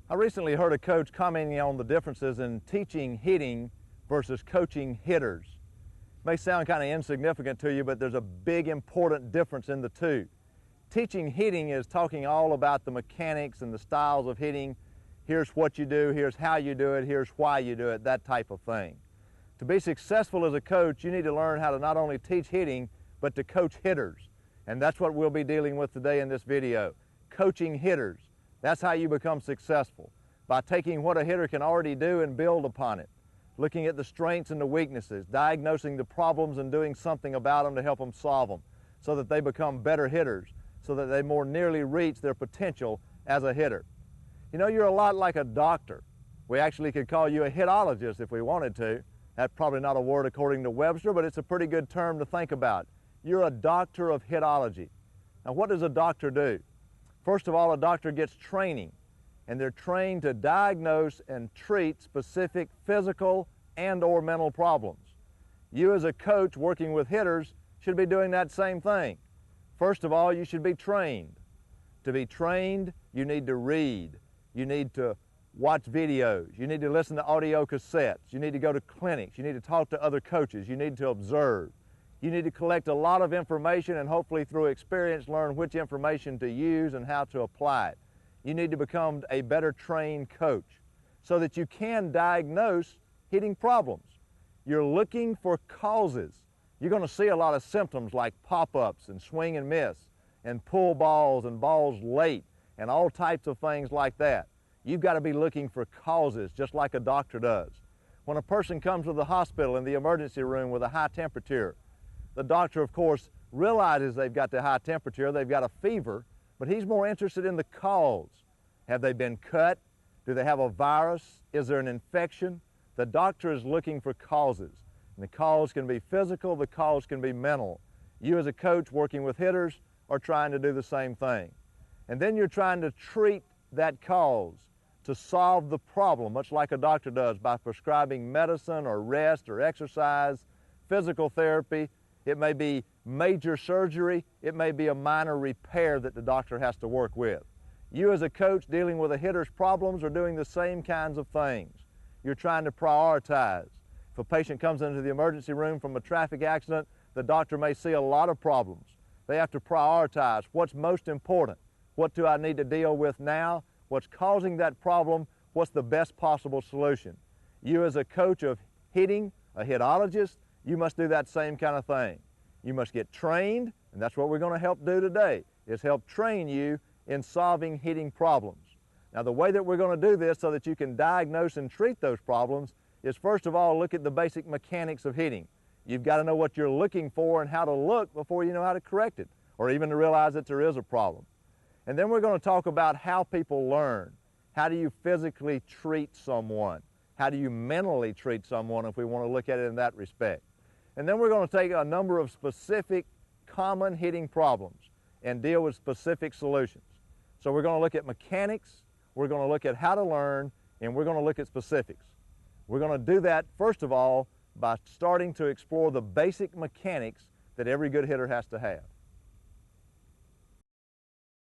I recently heard a coach commenting on the differences in teaching hitting versus coaching hitters. It may sound kind of insignificant to you, but there's a big important difference in the two. Teaching hitting is talking all about the mechanics and the styles of hitting. Here's what you do, here's how you do it, here's why you do it, that type of thing. To be successful as a coach, you need to learn how to not only teach hitting, but to coach hitters. And that's what we'll be dealing with today in this video. Coaching hitters. That's how you become successful, by taking what a hitter can already do and build upon it, looking at the strengths and the weaknesses, diagnosing the problems and doing something about them to help them solve them so that they become better hitters, so that they more nearly reach their potential as a hitter. You know, you're a lot like a doctor. We actually could call you a hitologist if we wanted to. That's probably not a word according to Webster, but it's a pretty good term to think about. You're a doctor of hitology. Now, what does a doctor do? First of all, a doctor gets training, and they're trained to diagnose and treat specific physical and or mental problems. You as a coach working with hitters should be doing that same thing. First of all, you should be trained. To be trained, you need to read. You need to watch videos. You need to listen to audio cassettes. You need to go to clinics. You need to talk to other coaches. You need to observe. You need to collect a lot of information and hopefully through experience learn which information to use and how to apply it. You need to become a better trained coach so that you can diagnose hitting problems. You're looking for causes. You're going to see a lot of symptoms like pop-ups and swing and miss and pull balls and balls late and all types of things like that. You've got to be looking for causes just like a doctor does. When a person comes to the hospital in the emergency room with a high temperature, the doctor, of course, realizes they've got the high temperature, they've got a fever, but he's more interested in the cause. Have they been cut? Do they have a virus? Is there an infection? The doctor is looking for causes. And the cause can be physical, the cause can be mental. You as a coach working with hitters are trying to do the same thing. And then you're trying to treat that cause to solve the problem, much like a doctor does by prescribing medicine or rest or exercise, physical therapy. It may be major surgery. It may be a minor repair that the doctor has to work with. You as a coach dealing with a hitter's problems are doing the same kinds of things. You're trying to prioritize. If a patient comes into the emergency room from a traffic accident, the doctor may see a lot of problems. They have to prioritize what's most important. What do I need to deal with now? What's causing that problem? What's the best possible solution? You as a coach of hitting, a hitologist, you must do that same kind of thing. You must get trained, and that's what we're going to help do today, is help train you in solving hitting problems. Now, the way that we're going to do this so that you can diagnose and treat those problems is first of all look at the basic mechanics of hitting. You've got to know what you're looking for and how to look before you know how to correct it, or even to realize that there is a problem. And then we're going to talk about how people learn. How do you physically treat someone? How do you mentally treat someone if we want to look at it in that respect? And then we're going to take a number of specific common hitting problems and deal with specific solutions. So we're going to look at mechanics, we're going to look at how to learn, and we're going to look at specifics. We're going to do that, first of all, by starting to explore the basic mechanics that every good hitter has to have.